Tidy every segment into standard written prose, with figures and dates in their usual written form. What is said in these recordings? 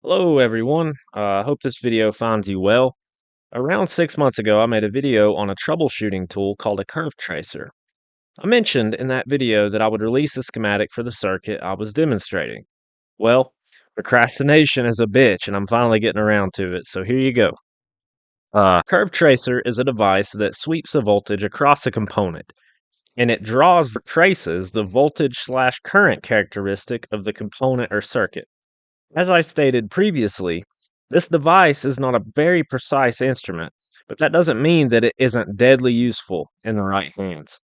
Hello everyone, I hope this video finds you well. Around 6 months ago, I made a video on a troubleshooting tool called a curve tracer. I mentioned in that video that I would release a schematic for the circuit I was demonstrating. Well, procrastination is a bitch and I'm finally getting around to it, so here you go. Curve tracer is a device that sweeps a voltage across a component, and it draws or traces the voltage/current characteristic of the component or circuit. As I stated previously, this device is not a very precise instrument, but that doesn't mean that it isn't deadly useful in the right hands.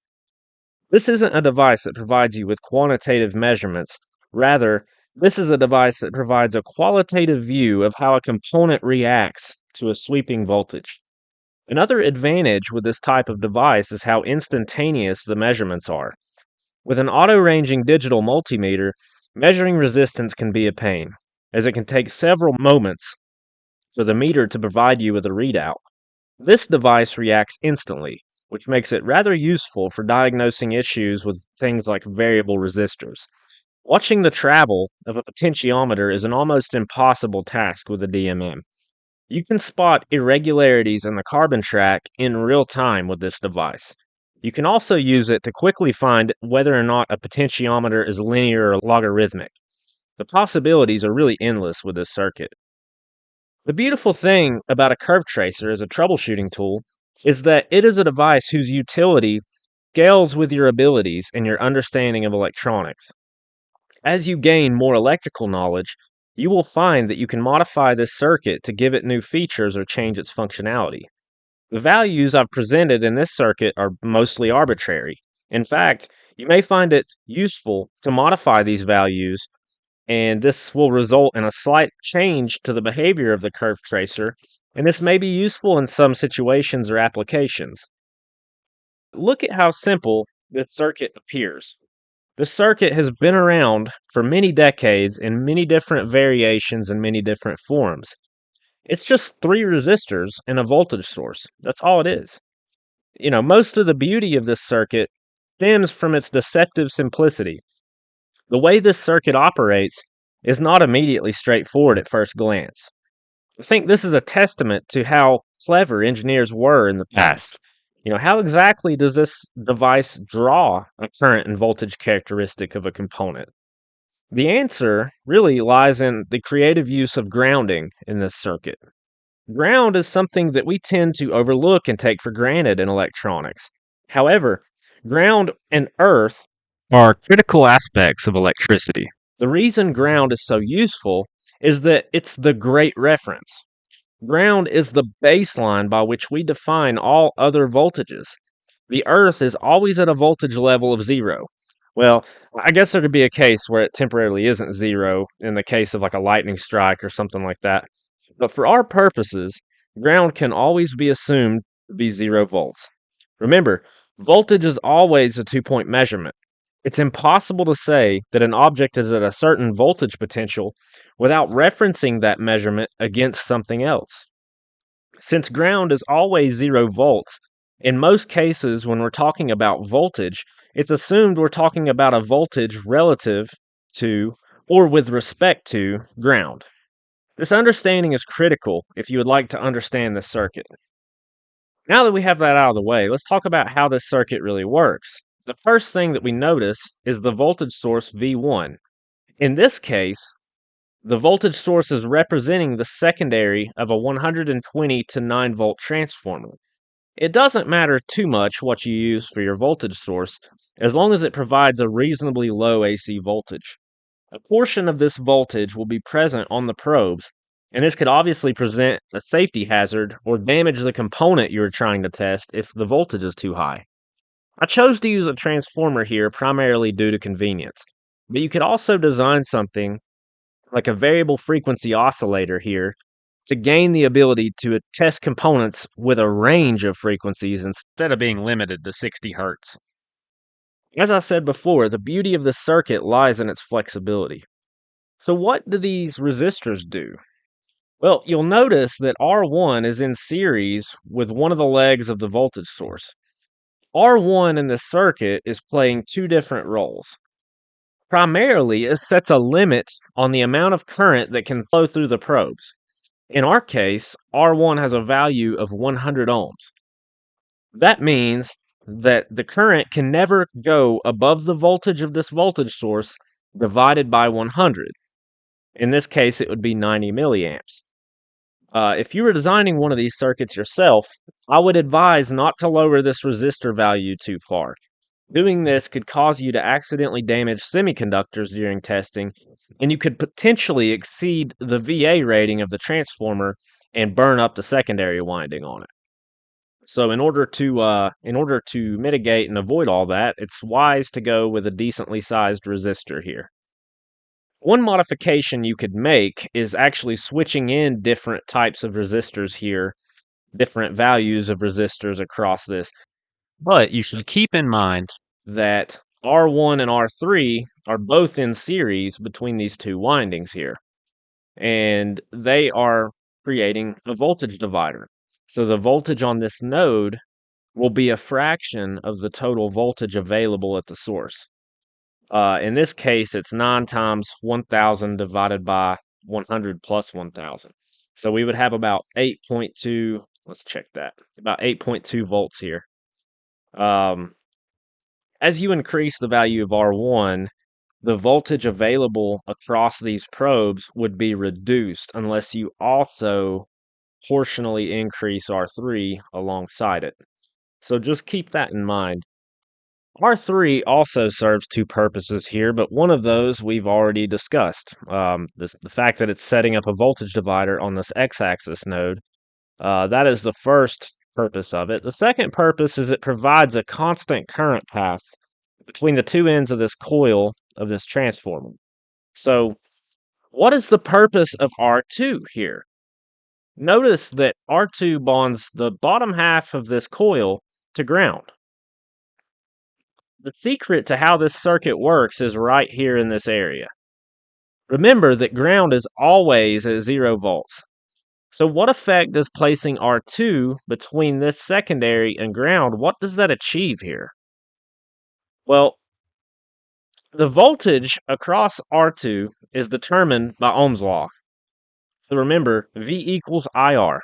This isn't a device that provides you with quantitative measurements. Rather, this is a device that provides a qualitative view of how a component reacts to a sweeping voltage. Another advantage with this type of device is how instantaneous the measurements are. With an auto-ranging digital multimeter, measuring resistance can be a pain, as it can take several moments for the meter to provide you with a readout. This device reacts instantly, which makes it rather useful for diagnosing issues with things like variable resistors. Watching the travel of a potentiometer is an almost impossible task with a DMM. You can spot irregularities in the carbon track in real time with this device. You can also use it to quickly find whether or not a potentiometer is linear or logarithmic. The possibilities are really endless with this circuit. The beautiful thing about a curve tracer as a troubleshooting tool is that it is a device whose utility scales with your abilities and your understanding of electronics. As you gain more electrical knowledge, you will find that you can modify this circuit to give it new features or change its functionality. The values I've presented in this circuit are mostly arbitrary. In fact, you may find it useful to modify these values, and this will result in a slight change to the behavior of the curve tracer, and this may be useful in some situations or applications. Look at how simple this circuit appears. This circuit has been around for many decades in many different variations and many different forms. It's just three resistors and a voltage source. That's all it is. Most of the beauty of this circuit stems from its deceptive simplicity. The way this circuit operates is not immediately straightforward at first glance. I think this is a testament to how clever engineers were in the past. How exactly does this device draw a current and voltage characteristic of a component? The answer really lies in the creative use of grounding in this circuit. Ground is something that we tend to overlook and take for granted in electronics. However, ground and earth are critical aspects of electricity. The reason ground is so useful is that it's the great reference. Ground is the baseline by which we define all other voltages. The earth is always at a voltage level of zero. Well, I guess there could be a case where it temporarily isn't zero in the case of like a lightning strike or something like that. But for our purposes, ground can always be assumed to be 0 volts. Remember, voltage is always a 2-point measurement. It's impossible to say that an object is at a certain voltage potential without referencing that measurement against something else. Since ground is always 0 volts, in most cases when we're talking about voltage, it's assumed we're talking about a voltage relative to or with respect to ground. This understanding is critical if you would like to understand this circuit. Now that we have that out of the way, let's talk about how this circuit really works. The first thing that we notice is the voltage source V1. In this case, the voltage source is representing the secondary of a 120 to 9 volt transformer. It doesn't matter too much what you use for your voltage source, as long as it provides a reasonably low AC voltage. A portion of this voltage will be present on the probes, and this could obviously present a safety hazard or damage the component you are trying to test if the voltage is too high. I chose to use a transformer here primarily due to convenience, but you could also design something like a variable frequency oscillator here to gain the ability to test components with a range of frequencies instead of being limited to 60 Hz. As I said before, the beauty of the circuit lies in its flexibility. So what do these resistors do? Well, you'll notice that R1 is in series with one of the legs of the voltage source. R1 in this circuit is playing two different roles. Primarily, it sets a limit on the amount of current that can flow through the probes. In our case, R1 has a value of 100 ohms. That means that the current can never go above the voltage of this voltage source divided by 100. In this case, it would be 90 milliamps. If you were designing one of these circuits yourself, I would advise not to lower this resistor value too far. Doing this could cause you to accidentally damage semiconductors during testing, and you could potentially exceed the VA rating of the transformer and burn up the secondary winding on it. So in order to mitigate and avoid all that, it's wise to go with a decently sized resistor here. One modification you could make is actually switching in different types of resistors here, different values of resistors across this. But you should keep in mind that R1 and R3 are both in series between these two windings here, and they are creating a voltage divider. So the voltage on this node will be a fraction of the total voltage available at the source. In this case, it's 9 times 1000 divided by 100 plus 1000. So we would have about 8.2, let's check that, about 8.2 volts here. As you increase the value of R1, the voltage available across these probes would be reduced unless you also proportionally increase R3 alongside it. So just keep that in mind. R3 also serves two purposes here, but one of those we've already discussed. The fact that it's setting up a voltage divider on this x-axis node. That is the first purpose of it. The second purpose is it provides a constant current path between the two ends of this coil of this transformer. So what is the purpose of R2 here? Notice that R2 bonds the bottom half of this coil to ground. The secret to how this circuit works is right here in this area. Remember that ground is always at 0 volts. So what effect does placing R2 between this secondary and ground, what does that achieve here? Well, the voltage across R2 is determined by Ohm's law. So remember, V equals IR.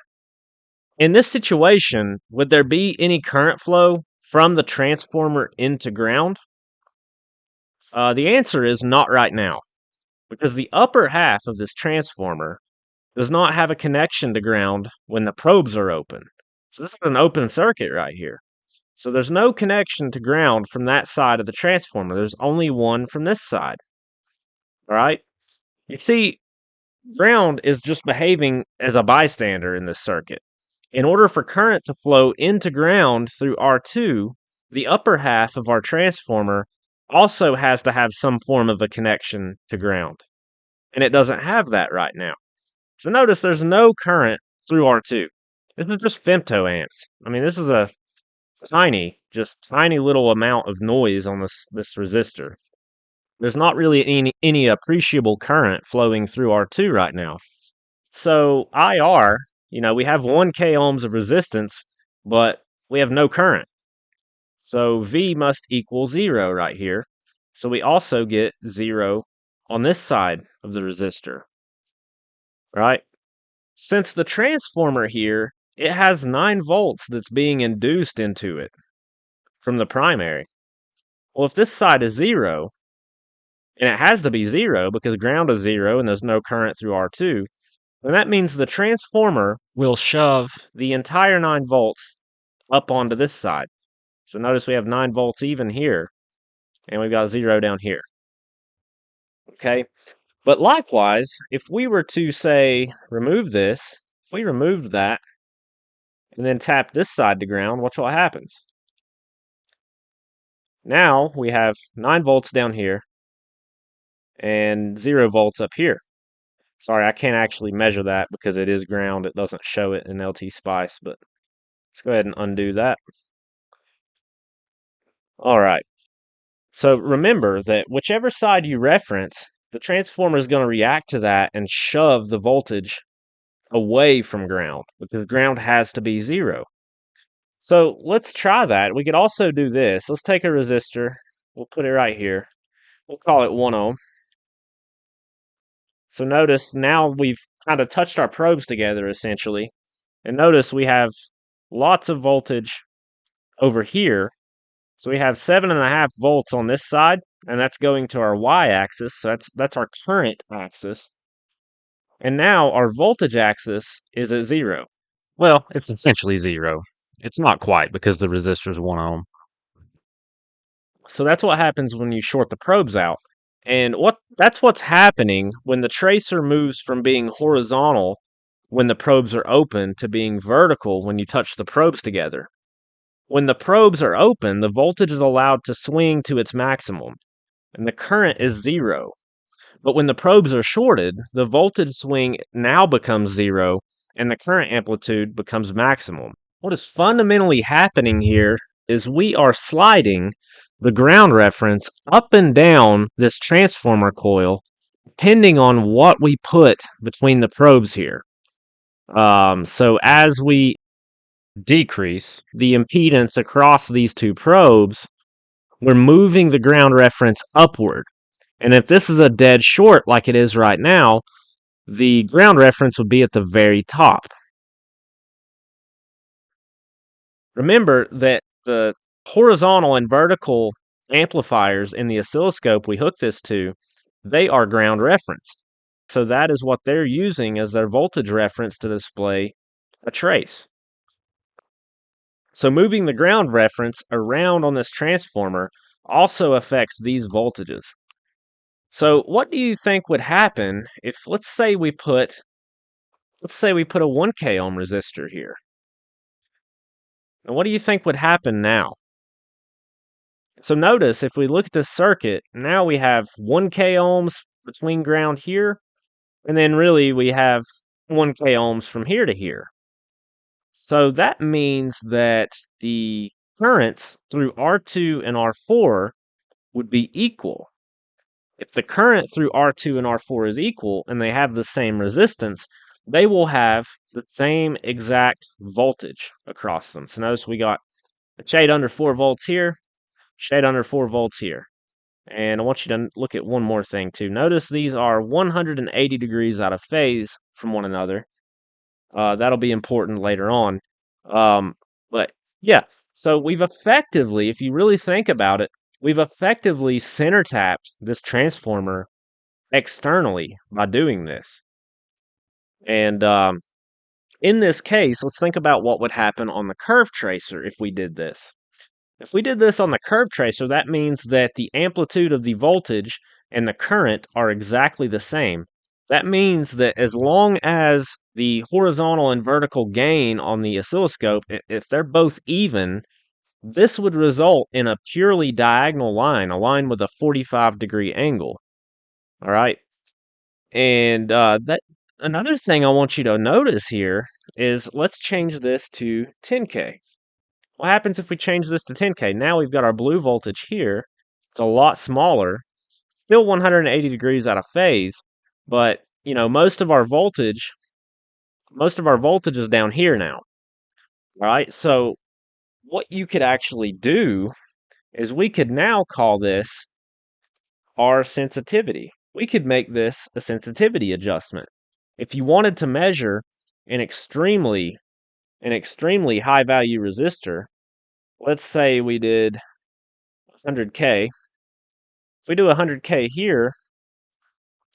In this situation, would there be any current flow from the transformer into ground? The answer is not right now, because the upper half of this transformer does not have a connection to ground when the probes are open. So this is an open circuit right here. So there's no connection to ground from that side of the transformer. There's only one from this side. All right? You see, ground is just behaving as a bystander in this circuit. In order for current to flow into ground through R2, the upper half of our transformer also has to have some form of a connection to ground. And it doesn't have that right now. So notice there's no current through R2. This is just femtoamps. I mean, this is a just tiny little amount of noise on this resistor. There's not really any appreciable current flowing through R2 right now. So IR, we have 1K ohms of resistance, but we have no current. So V must equal 0 right here. So we also get 0 on this side of the resistor, right? Since the transformer here, it has 9 volts that's being induced into it from the primary. Well, if this side is 0, and it has to be 0 because ground is 0 and there's no current through R2, then that means the transformer will shove the entire 9 volts up onto this side. So notice we have 9 volts even here, and we've got 0 down here. Okay? But likewise, if we were to, say, remove this, if we removed that, and then tap this side to ground, watch what happens. Now we have 9 volts down here and 0 volts up here. Sorry, I can't actually measure that because it is ground. It doesn't show it in LT Spice, but let's go ahead and undo that. All right. So remember that whichever side you reference, the transformer is going to react to that and shove the voltage away from ground because ground has to be 0. So let's try that. We could also do this. Let's take a resistor. We'll put it right here. We'll call it 1 ohm. So notice now we've kind of touched our probes together essentially. And notice we have lots of voltage over here. So we have 7.5 volts on this side, and that's going to our y-axis. So that's our current axis. And now our voltage axis is at 0. Well, it's essentially 0. It's not quite because the resistor is 1 ohm. So that's what happens when you short the probes out. And that's what's happening when the tracer moves from being horizontal when the probes are open to being vertical when you touch the probes together. When the probes are open, the voltage is allowed to swing to its maximum, and the current is 0. But when the probes are shorted, the voltage swing now becomes 0, and the current amplitude becomes maximum. What is fundamentally happening here is we are sliding the ground reference up and down this transformer coil, depending on what we put between the probes here. So as we decrease the impedance across these two probes, we're moving the ground reference upward. And if this is a dead short like it is right now, the ground reference would be at the very top. Remember that the horizontal and vertical amplifiers in the oscilloscope we hook this to, they are ground referenced. So that is what they're using as their voltage reference to display a trace. So moving the ground reference around on this transformer also affects these voltages. So what do you think would happen if let's say we put a 1K ohm resistor here? And what do you think would happen now? So notice if we look at this circuit, now we have 1K ohms between ground here, and then really we have 1K ohms from here to here. So that means that the currents through R2 and R4 would be equal. If the current through R2 and R4 is equal and they have the same resistance, they will have the same exact voltage across them. So notice we got a shade under 4 volts here, shade under 4 volts here. And I want you to look at one more thing too. Notice these are 180 degrees out of phase from one another. That'll be important later on. But yeah, so we've effectively, if you really think about it, we've effectively center tapped this transformer externally by doing this. And in this case, let's think about what would happen on the curve tracer if we did this. If we did this on the curve tracer, that means that the amplitude of the voltage and the current are exactly the same. That means that as long as the horizontal and vertical gain on the oscilloscope, if they're both even, this would result in a purely diagonal line, a line with a 45-degree angle. All right. And that another thing I want you to notice here is let's change this to 10K. What happens if we change this to 10K? Now we've got our blue voltage here. It's a lot smaller, still 180 degrees out of phase, but you know, most of our voltage is down here now. All right? So what you could actually do is we could now call this our sensitivity. We could make this a sensitivity adjustment. If you wanted to measure an extremely high value resistor, let's say we did 100K. If we do 100K here,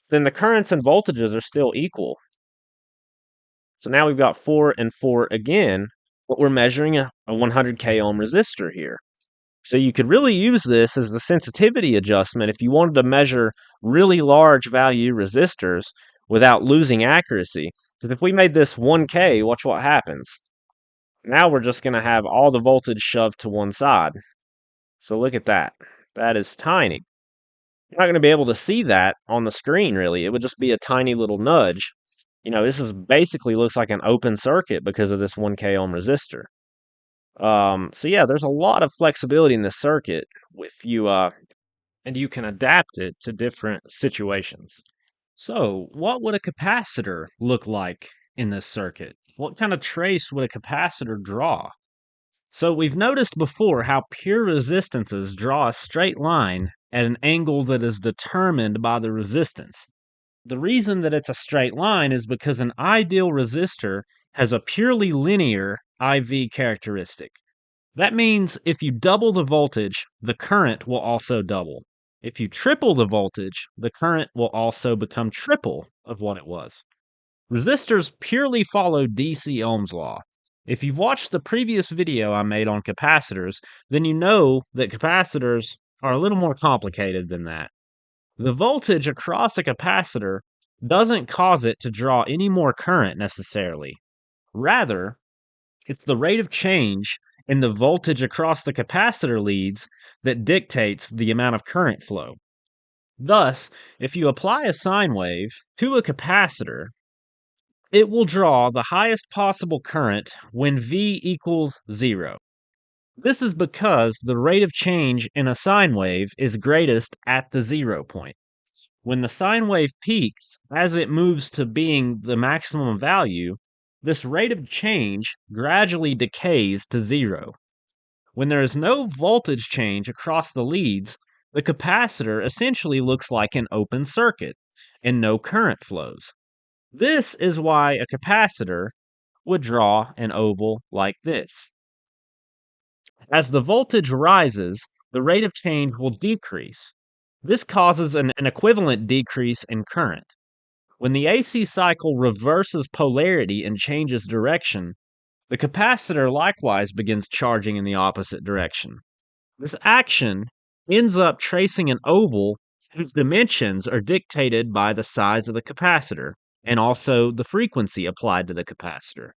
then the currents and voltages are still equal. So now we've got 4 and 4 again, but we're measuring a 100K ohm resistor here. So you could really use this as the sensitivity adjustment if you wanted to measure really large value resistors without losing accuracy. Because if we made this 1K, watch what happens. Now we're just going to have all the voltage shoved to one side. So look at that. That is tiny. You're not going to be able to see that on the screen, really. It would just be a tiny little nudge. You know, this is basically looks like an open circuit because of this 1K ohm resistor. So yeah, there's a lot of flexibility in this circuit if you and you can adapt it to different situations. So, what would a capacitor look like in this circuit? What kind of trace would a capacitor draw? So we've noticed before how pure resistances draw a straight line at an angle that is determined by the resistance. The reason that it's a straight line is because an ideal resistor has a purely linear IV characteristic. That means if you double the voltage, the current will also double. If you triple the voltage, the current will also become triple of what it was. Resistors purely follow DC Ohm's law. If you've watched the previous video I made on capacitors, then you know that capacitors are a little more complicated than that. The voltage across a capacitor doesn't cause it to draw any more current necessarily. Rather, it's the rate of change in the voltage across the capacitor leads that dictates the amount of current flow. Thus, if you apply a sine wave to a capacitor, it will draw the highest possible current when V equals 0. This is because the rate of change in a sine wave is greatest at the 0 point. When the sine wave peaks, as it moves to being the maximum value, this rate of change gradually decays to 0. When there is no voltage change across the leads, the capacitor essentially looks like an open circuit, and no current flows. This is why a capacitor would draw an oval like this. As the voltage rises, the rate of change will decrease. This causes an equivalent decrease in current. When the AC cycle reverses polarity and changes direction, the capacitor likewise begins charging in the opposite direction. This action ends up tracing an oval whose dimensions are dictated by the size of the capacitor and also the frequency applied to the capacitor.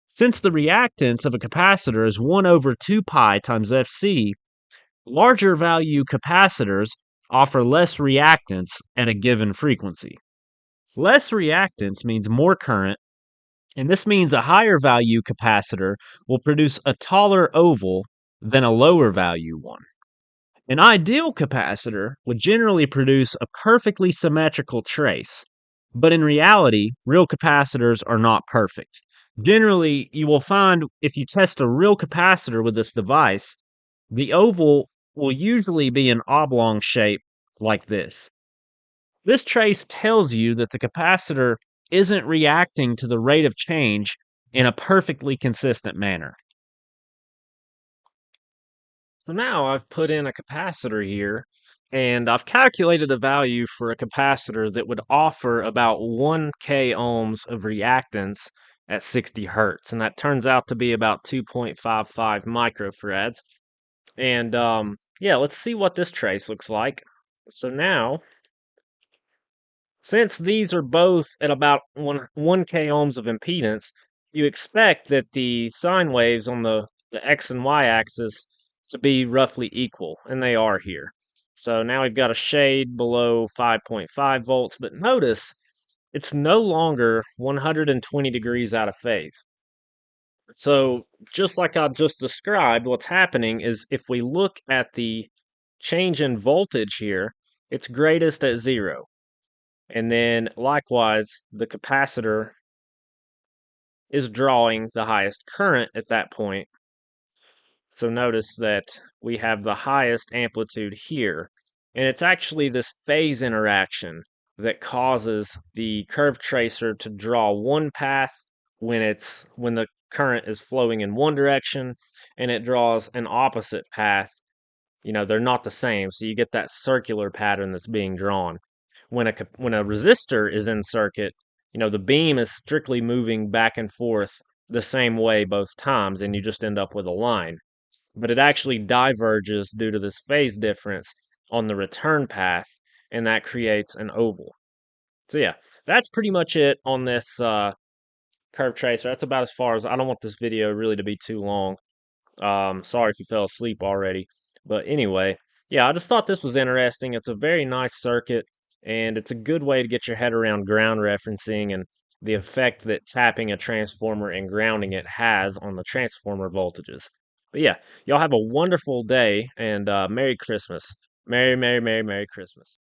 Since the reactance of a capacitor is 1 over 2 pi times Fc, larger value capacitors offer less reactance at a given frequency. Less reactance means more current, and this means a higher value capacitor will produce a taller oval than a lower value one. An ideal capacitor would generally produce a perfectly symmetrical trace, but in reality, real capacitors are not perfect. Generally, you will find if you test a real capacitor with this device, the oval will usually be an oblong shape like this. This trace tells you that the capacitor isn't reacting to the rate of change in a perfectly consistent manner. So now I've put in a capacitor here, and I've calculated a value for a capacitor that would offer about 1k ohms of reactance at 60 hertz, and that turns out to be about 2.55 microfarads. And yeah, let's see what this trace looks like. So now, since these are both at about 1k ohms of impedance, you expect that the sine waves on the x and y axis to be roughly equal, and they are here. So now we've got a shade below 5.5 volts, but notice it's no longer 120 degrees out of phase. So just like I just described, what's happening is if we look at the change in voltage here, it's greatest at 0. And then likewise, the capacitor is drawing the highest current at that point. So notice that we have the highest amplitude here. And it's actually this phase interaction that causes the curve tracer to draw one path when the current is flowing in one direction, and it draws an opposite path. They're not the same, so you get that circular pattern that's being drawn. When a resistor is in circuit, the beam is strictly moving back and forth the same way both times, and you just end up with a line. But it actually diverges due to this phase difference on the return path, and that creates an oval. So yeah, that's pretty much it on this curve tracer. That's about as far as I don't want this video really to be too long. Sorry if you fell asleep already. But anyway, yeah, I just thought this was interesting. It's a very nice circuit, and it's a good way to get your head around ground referencing and the effect that tapping a transformer and grounding it has on the transformer voltages. But yeah, y'all have a wonderful day, and Merry Christmas. Merry, Merry, Merry, Merry Christmas.